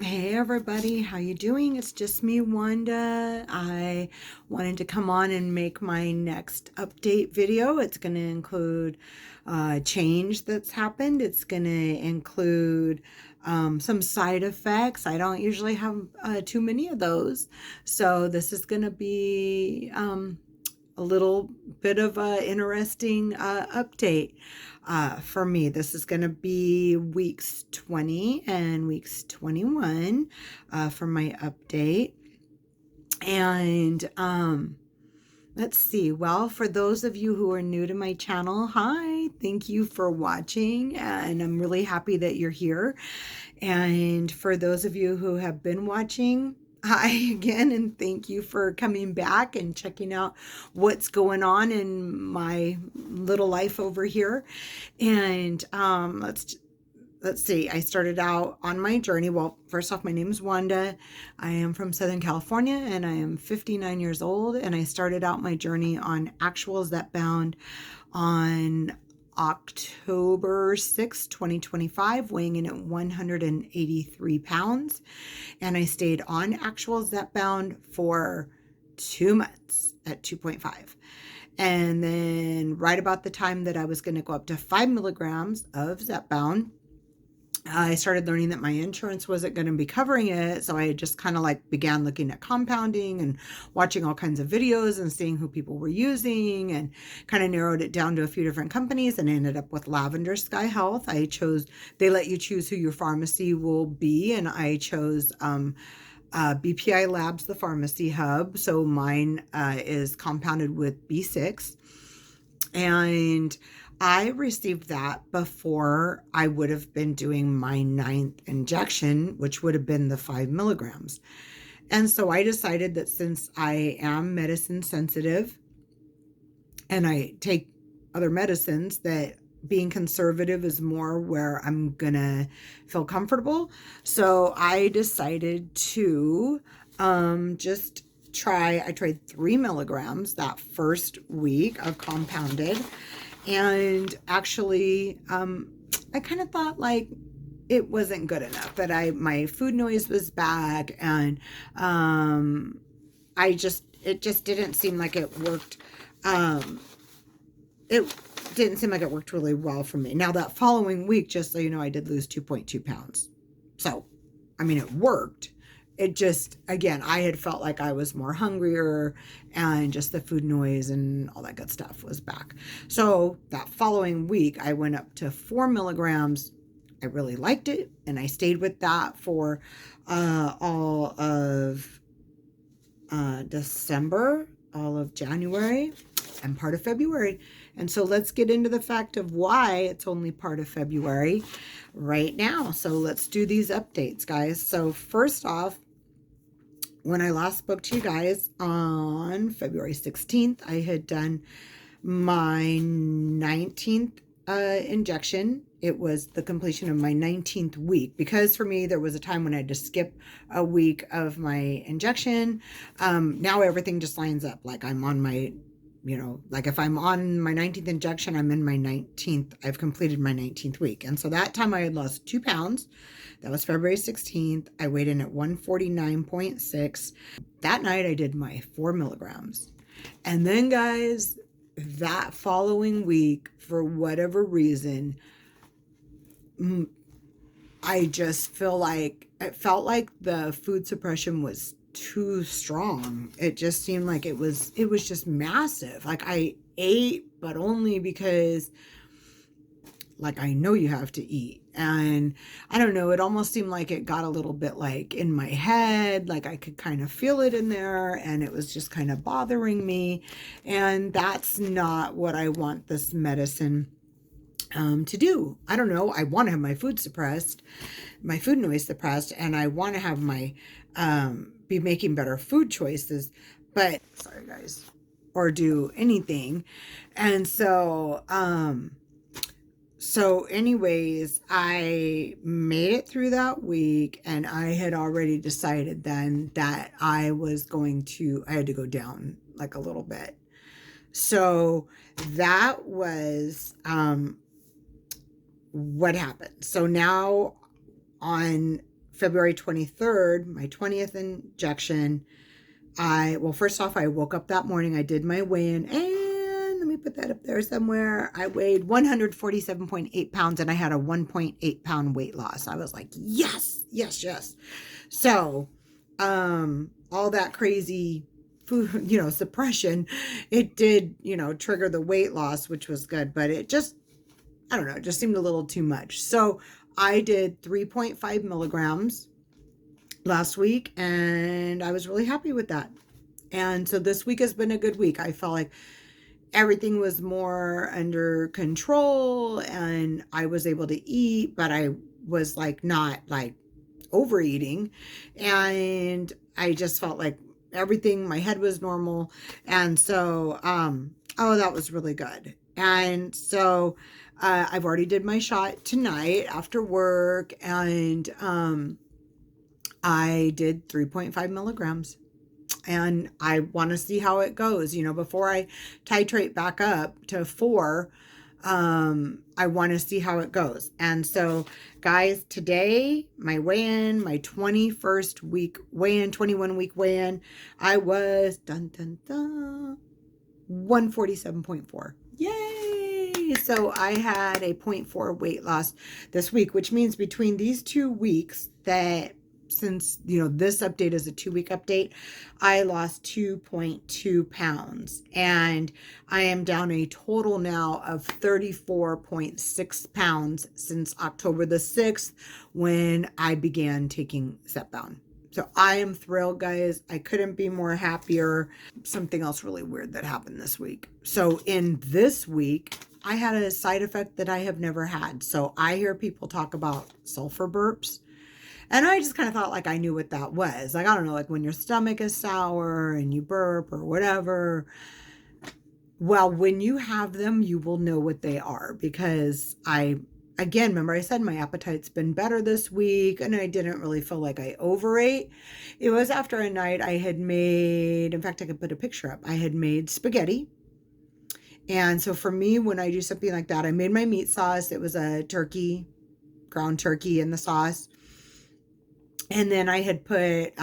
Hey everybody, how you doing? It's just me, Wanda. I wanted to come on and make my next update video. It's going to include change that's happened. It's going to include some side effects. I don't usually have too many of those. So this is going to be a little bit of an interesting update for me. This is going to be weeks 20 and weeks 21 for my update. And let's see. Well, for those of you who are new to my channel, hi, thank you for watching. And I'm really happy that you're here. And for those of you who have been watching, hi again, and thank you for coming back and checking out what's going on in my little life over here. And let's see. I started out on my journey. Well, first off, my name is Wanda. I am from Southern California, and I am 59 years old. And I started out my journey on Actual Zep Bound on October 6, 2025, weighing in at 183 pounds. And I stayed on Actual Zep Bound for 2 months at 2.5. And then right about the time that I was going to go up to 5 milligrams of Zepbound, I started learning that my insurance wasn't going to be covering it. So I just kind of like began looking at compounding and watching all kinds of videos and seeing who people were using, and kind of narrowed it down to a few different companies, and I ended up with Lavender Sky Health. They let you choose who your pharmacy will be, and I chose BPI Labs, the pharmacy hub. So mine is compounded with B6. And I received that before I would have been doing my 9th injection, which would have been the 5 milligrams. And so I decided that since I am medicine sensitive and I take other medicines, that being conservative is more where I'm gonna feel comfortable. So I decided to just I tried 3 milligrams that first week of compounded. And actually, I kind of thought like it wasn't good enough, that my food noise was back, and it just didn't seem like it worked. It didn't seem like it worked really well for me. Now that following week, just so you know, I did lose 2.2 pounds. So, I mean, it worked. It just, again, I had felt like I was more hungrier, and just the food noise and all that good stuff was back. So that following week, I went up to 4 milligrams. I really liked it, and I stayed with that for all of December, all of January, and part of February. And so let's get into the fact of why it's only part of February right now. So let's do these updates, guys. So first off, when I last spoke to you guys on February 16th, I had done my 19th injection. It was the completion of my 19th week, because for me, there was a time when I had to skip a week of my injection. Now everything just lines up. Like I'm on my, like if I'm on my 19th injection, I'm in my 19th, I've completed my 19th week. And so that time I had lost 2 pounds. That was February 16th. I weighed in at 149.6. That night I did my 4 milligrams. And then, guys, that following week, for whatever reason, I just felt like the food suppression was too strong. It just seemed like it was just massive. Like I ate, but only because like I know you have to eat. And I don't know, it almost seemed like it got a little bit like in my head, like I could kind of feel it in there, and it was just kind of bothering me. And that's not what I want this medicine to do. I don't know. I want to have my food suppressed, my food noise suppressed, and I want to have my, be making better food choices, but sorry guys, or do anything. And so, anyways, I made it through that week, and I had already decided then that I had to go down like a little bit. So that was, what happened. So now on February 23rd, my 20th injection, well, first off, I woke up that morning, I did my weigh-in, and let me put that up there somewhere. I weighed 147.8 pounds, and I had a 1.8 pound weight loss. I was like, yes, yes, yes. So, all that crazy food, suppression, it did, trigger the weight loss, which was good, but it just, I don't know, it just seemed a little too much. So I did 3.5 milligrams last week, and I was really happy with that. And so this week has been a good week. I felt like everything was more under control, and I was able to eat, but I was like not like overeating, and I just felt like everything, my head was normal. And so oh, that was really good. And so I've already did my shot tonight after work, and I did 3.5 milligrams, and I want to see how it goes, before I titrate back up to 4. I want to see how it goes. And so guys, today, my weigh-in, my 21st week weigh-in, 21 week weigh-in, I was 147.4. Yay! So I had a 0.4 weight loss this week, which means between these 2 weeks, that since, this update is a 2-week update, I lost 2.2 pounds, and I am down a total now of 34.6 pounds since October the 6th, when I began taking Zepbound. So I am thrilled, guys. I couldn't be more happier. Something else really weird that happened this week. So in this week, I had a side effect that I have never had. So I hear people talk about sulfur burps, and I just kind of thought like I knew what that was. Like, I don't know, like when your stomach is sour and you burp or whatever. Well, when you have them, you will know what they are, because again, remember I said my appetite's been better this week, and I didn't really feel like I overate. It was after a night I had made, in fact, I could put a picture up. I had made spaghetti. And so for me, when I do something like that, I made my meat sauce. It was a ground turkey in the sauce. And then I had put,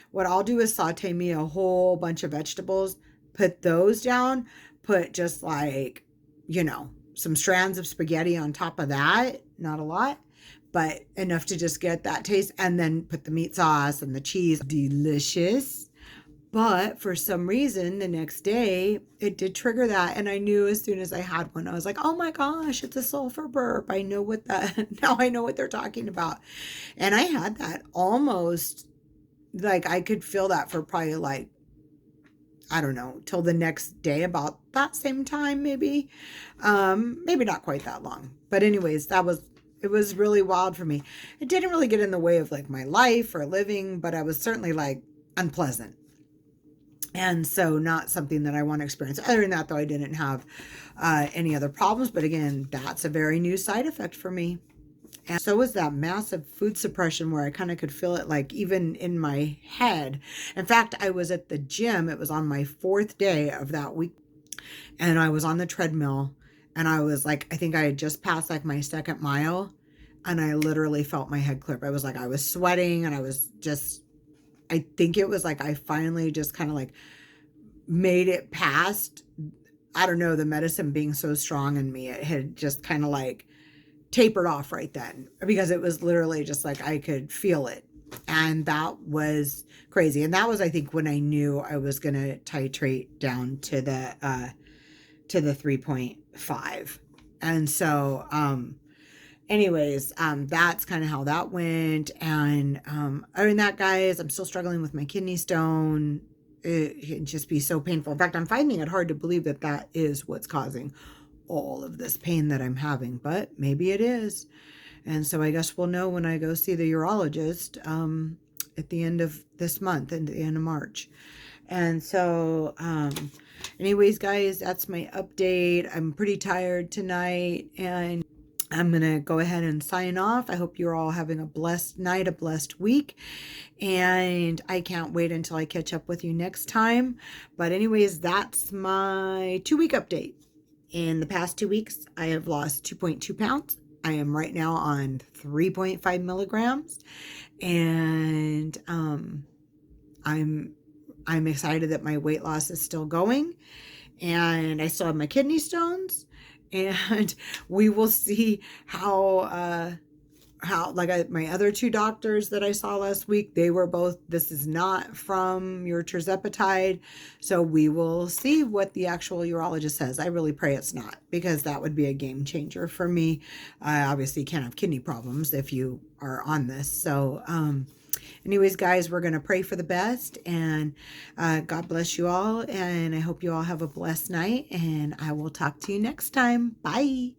what I'll do is saute me a whole bunch of vegetables, put those down, put just like, some strands of spaghetti on top of that. Not a lot, but enough to just get that taste. And then put the meat sauce and the cheese. Delicious. But for some reason, the next day, it did trigger that. And I knew as soon as I had one, I was like, oh my gosh, it's a sulfur burp. Now I know what they're talking about. And I had that almost, like I could feel that for probably like, I don't know, till the next day, about that same time, maybe. Maybe not quite that long. But anyways, it was really wild for me. It didn't really get in the way of like my life or living, but I was certainly like unpleasant. And so not something that I want to experience. Other than that, though, I didn't have any other problems. But again, that's a very new side effect for me. And so was that massive food suppression, where I kind of could feel it like even in my head. In fact, I was at the gym. It was on my 4th day of that week. And I was on the treadmill, and I was like, I think I had just passed like my 2nd mile, and I literally felt my head clear. I was sweating, and I think it was like I finally just kind of like made it past, I don't know, the medicine being so strong in me. It had just kind of like tapered off right then, because it was literally just like I could feel it. And that was crazy. And that was, I think, when I knew I was going to titrate down to the 3.5. And so, anyways, that's kind of how that went. And other than that, guys, I'm still struggling with my kidney stone. It can just be so painful. In fact, I'm finding it hard to believe that that is what's causing all of this pain that I'm having, but maybe it is. And so I guess we'll know when I go see the urologist at the end of this month, at the end of March. And so anyways, guys, that's my update. I'm pretty tired tonight, and I'm going to go ahead and sign off. I hope you're all having a blessed night, a blessed week. And I can't wait until I catch up with you next time. But anyways, that's my 2-week update. In the past 2 weeks, I have lost 2.2 pounds. I am right now on 3.5 milligrams, and I'm excited that my weight loss is still going, and I still have my kidney stones, and we will see how like my other two doctors that I saw last week, they were both, this is not from your tirzepatide. So we will see what the actual urologist says. I really pray it's not, because that would be a game changer for me. I obviously can't have kidney problems if you are on this. So anyways, guys, we're going to pray for the best, and God bless you all, and I hope you all have a blessed night, and I will talk to you next time. Bye.